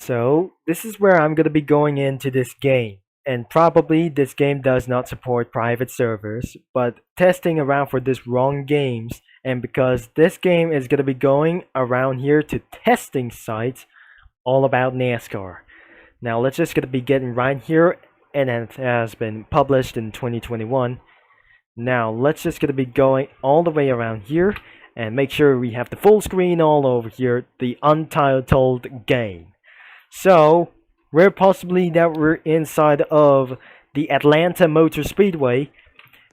So this is where I'm gonna be going into this game. And probably this game does not support private servers, but testing around for this wrong games, and because this game is gonna be going around here to testing sites all about NASCAR. Now let's just gonna be getting right here, and it has been published in 2021. Now let's just gonna be going all the way around here and make sure we have the full screen all over here, the untitled game. So we're possibly that we're inside of the Atlanta Motor Speedway,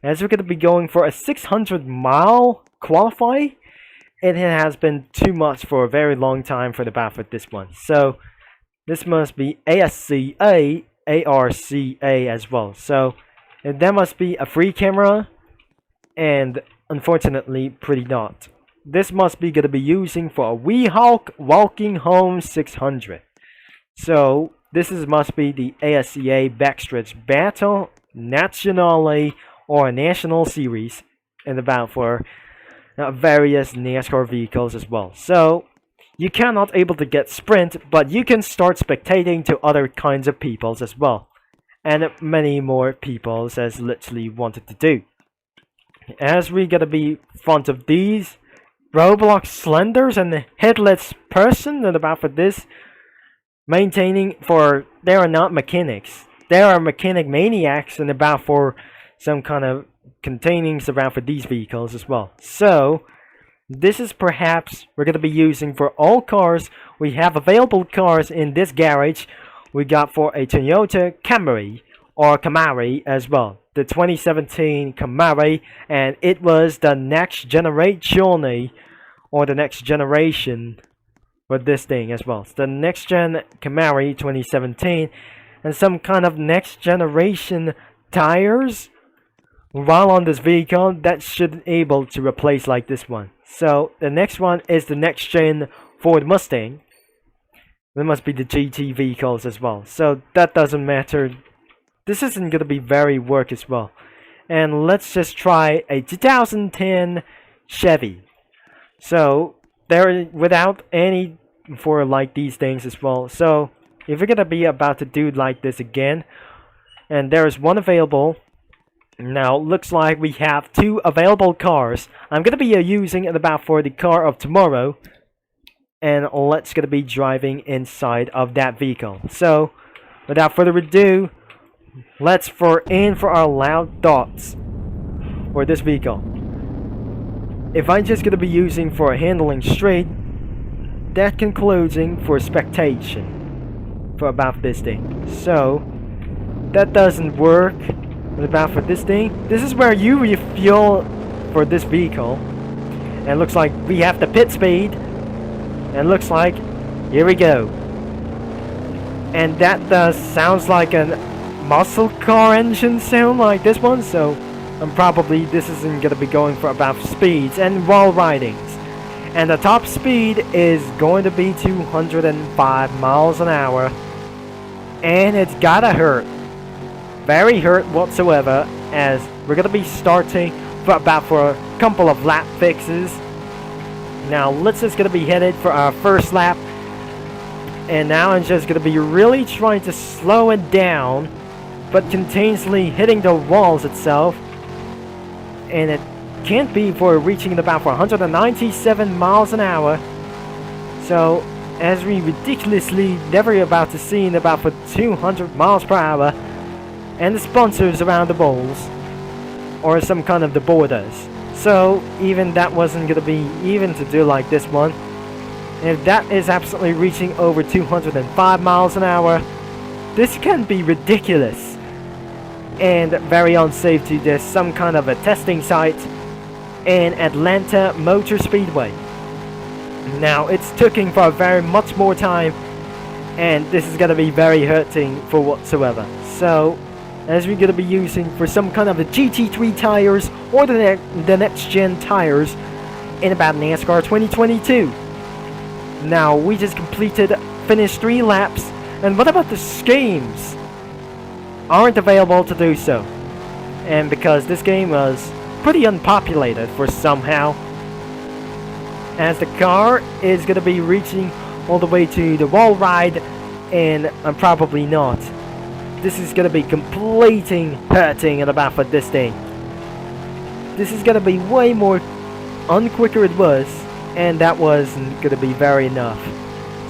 as we're gonna be going for a 600-mile qualify. It has been too much for a very long time for the battle for this one. So this must be ASCA, ARCA as well. So that must be a free camera, and unfortunately pretty not. This must be gonna be using for a Weehawk Walking Home 600. So this must be the ASCA Backstretch Battle Nationale or National Series, and about for various NASCAR vehicles as well. So you cannot able to get sprint, but you can start spectating to other kinds of peoples as well, and many more peoples as literally wanted to do. As we gotta be front of these Roblox Slenders and the headless person, and about for this maintaining for they are not mechanics, they are mechanic maniacs, and about for some kind of containings around for these vehicles as well. So this is perhaps we're going to be using for all cars. We have available cars in this garage. We got for a Toyota Camry or Camry as well, the 2017 Camry, and it was the next generation or the next generation with this thing as well. It's the next gen Camry 2017, and some kind of next generation tires while on this vehicle that should able to replace like this one. So the next one is the next gen Ford Mustang. There must be the GT vehicles as well, so that doesn't matter. This isn't gonna be very work as well. And let's just try a 2010 Chevy. So there without any for like these things as well. So if you're gonna be about to do like this again, and there is one available. Now looks like we have two available cars. I'm gonna be using it about for the car of tomorrow, and let's gonna be driving inside of that vehicle. So without further ado, let's for our loud thoughts for this vehicle. If I'm just gonna be using for handling straight, that concluding for spectation for about this thing. So that doesn't work. But about for this thing, this is where you refuel for this vehicle, and looks like we have the pit speed, and looks like here we go, and that does sounds like a muscle car engine sound like this one. So probably this isn't gonna be going for about speeds and wall ridings, and the top speed is going to be 205 miles an hour, and it's gotta hurt, very hurt whatsoever, as we're gonna be starting for about for a couple of lap fixes. Now let's just gonna be headed for our first lap, and now I'm just gonna be really trying to slow it down, but continuously hitting the walls itself, and it can't be for reaching about for 197 miles an hour. So as we ridiculously never about to see in about for 200 miles per hour, and the sponsors around the bowls or some kind of the borders. So even that wasn't gonna be even to do like this one. And if that is absolutely reaching over 205 miles an hour, this can be ridiculous and very unsafe to this some kind of a testing site in Atlanta Motor Speedway. Now it's taking for very much more time, and this is gonna be very hurting for whatsoever. So as we're gonna be using for some kind of the GT3 tires or the next gen tires in about NASCAR 2022. Now we just finished 3 laps, and what about the schemes? Aren't available to do so, and because this game was pretty unpopulated for somehow, as the car is gonna be reaching all the way to the wall ride and I'm probably not. This is gonna be completing hurting in about for this thing. This is gonna be way more unquicker it was, and that wasn't gonna be very enough.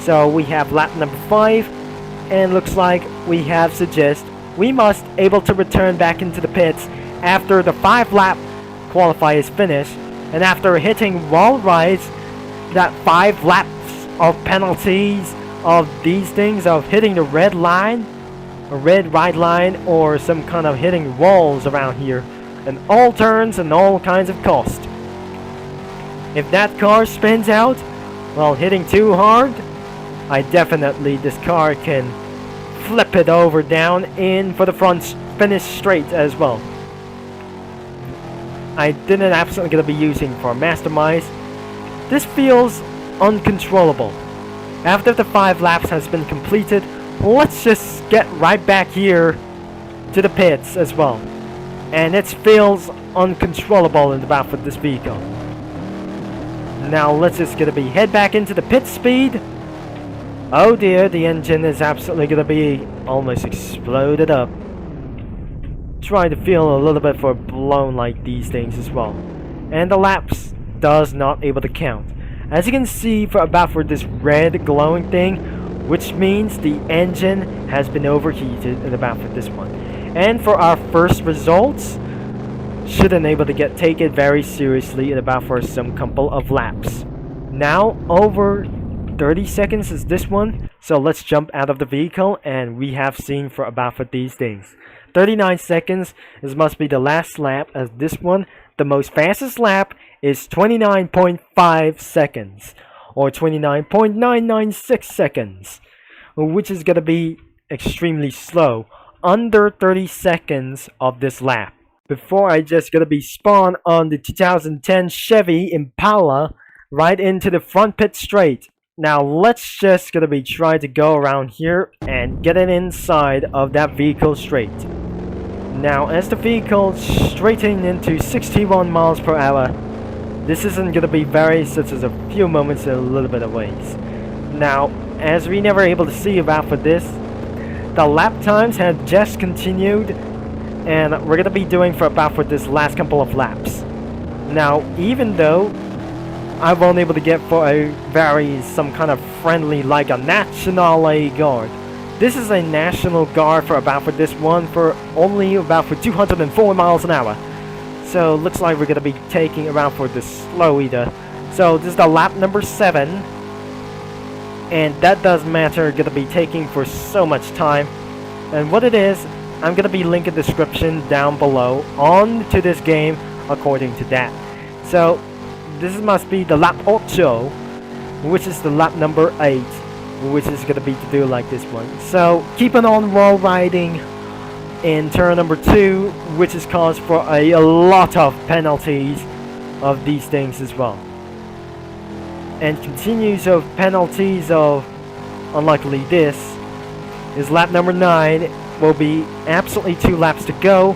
So we have lap number 5, and looks like we have suggest we must able to return back into the pits after the 5 lap qualify is finished, and after hitting wall rides, that 5 laps of penalties of these things of hitting the red line, a red ride line, or some kind of hitting walls around here, and all turns and all kinds of cost. If that car spins out while hitting too hard, this car can flip it over down in for the front finish straight as well. I didn't absolutely gonna be using for Mastermind. This feels uncontrollable. After the 5 laps has been completed, let's just get right back here to the pits as well. And it feels uncontrollable in the back of this vehicle. Now let's just gonna be head back into the pit speed. Oh dear, the engine is absolutely gonna be almost exploded up. Trying to feel a little bit for blown like these things as well. And the laps does not able to count. As you can see for this red glowing thing, which means the engine has been overheated in about for this one. And for our first results, shouldn't able to get taken very seriously in about for some couple of laps. Now over 30 seconds is this one, so let's jump out of the vehicle, and we have seen for these things. 39 seconds is must be the last lap, as this one, the most fastest lap is 29.5 seconds, or 29.996 seconds, which is gonna be extremely slow, under 30 seconds of this lap. Before I just gonna be spawned on the 2010 Chevy Impala right into the front pit straight. Now let's just gonna be try to go around here and get it inside of that vehicle straight. Now as the vehicle straightening into 61 miles per hour, this isn't gonna be very such as a few moments a little bit of ways. Now as we never able to see about for this, the lap times have just continued, and we're gonna be doing for this last couple of laps. Now even though I won't able to get for some kind of friendly like a National Guard. This is a National Guard for this one for only for 204 miles an hour. So looks like we're gonna be taking around for this slow either. So this is the lap number 7, and that does matter. Gonna be taking for so much time, and what it is, I'm gonna be linking the description down below on to this game according to that. So this must be the lap 8, which is the lap number 8, which is gonna be to do like this one. So keeping on wall riding in turn number 2, which is caused for a lot of penalties of these things as well. And continues of penalties of unluckily this is lap number 9, will be absolutely 2 laps to go.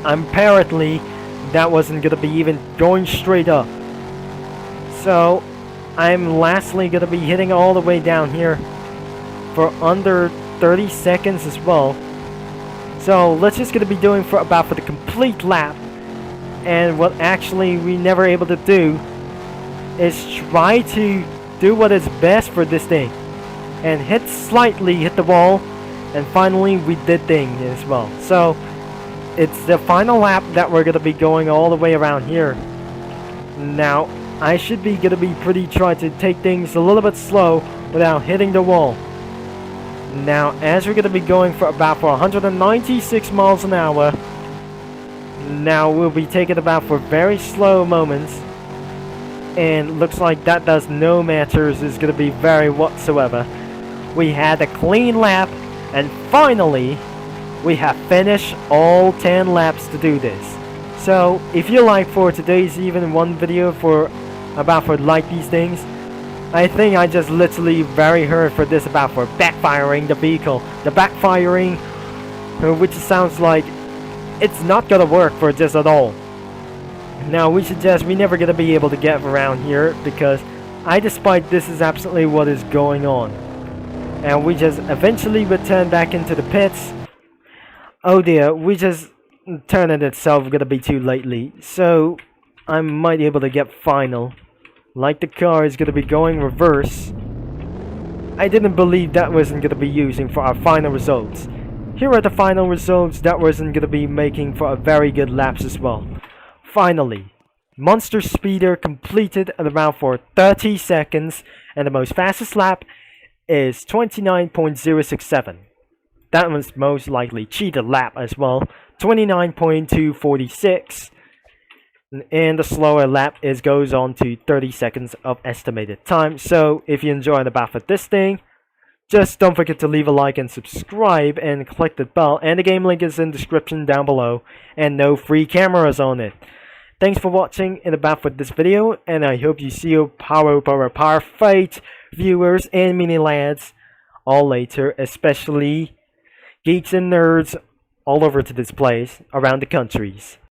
Apparently that wasn't gonna be even going straight up. So I'm lastly gonna be hitting all the way down here for under 30 seconds as well. So let's just gonna be doing for the complete lap. And what actually we never able to do is try to do what is best for this thing and hit the wall, and finally we did thing as well. So it's the final lap that we're gonna be going all the way around here. Now I should be gonna be trying to take things a little bit slow without hitting the wall. Now as we're gonna be going for 196 miles an hour, now we'll be taking for very slow moments, and looks like that does no matters, is gonna be very whatsoever. We had a clean lap, and finally we have finished all 10 laps to do this. So if you like for today's even one video for like these things, I think I just literally very heard for this for backfiring the vehicle. The backfiring, which sounds like it's not gonna work for this at all. Now we suggest we never gonna be able to get around here, because despite this is absolutely what is going on. and we just eventually return back into the pits. Oh dear, we just turned it itself gonna be too lately, so I might be able to get final. Like the car is gonna be going reverse. I didn't believe that wasn't gonna be using for our final results. Here are the final results that wasn't gonna be making for a very good laps as well. Finally, Monster Speeder completed at around for 30 seconds, and the most fastest lap is 29.067. That was most likely cheated lap as well, 29.246. And the slower lap goes on to 30 seconds of estimated time. So if you enjoyed about this thing, just don't forget to leave a like and subscribe and click the bell, and the game link is in the description down below, and no free cameras on it. Thanks for watching and about for this video, and I hope you see your power fight viewers and mini lads all later, especially geeks and nerds all over to this place around the countries.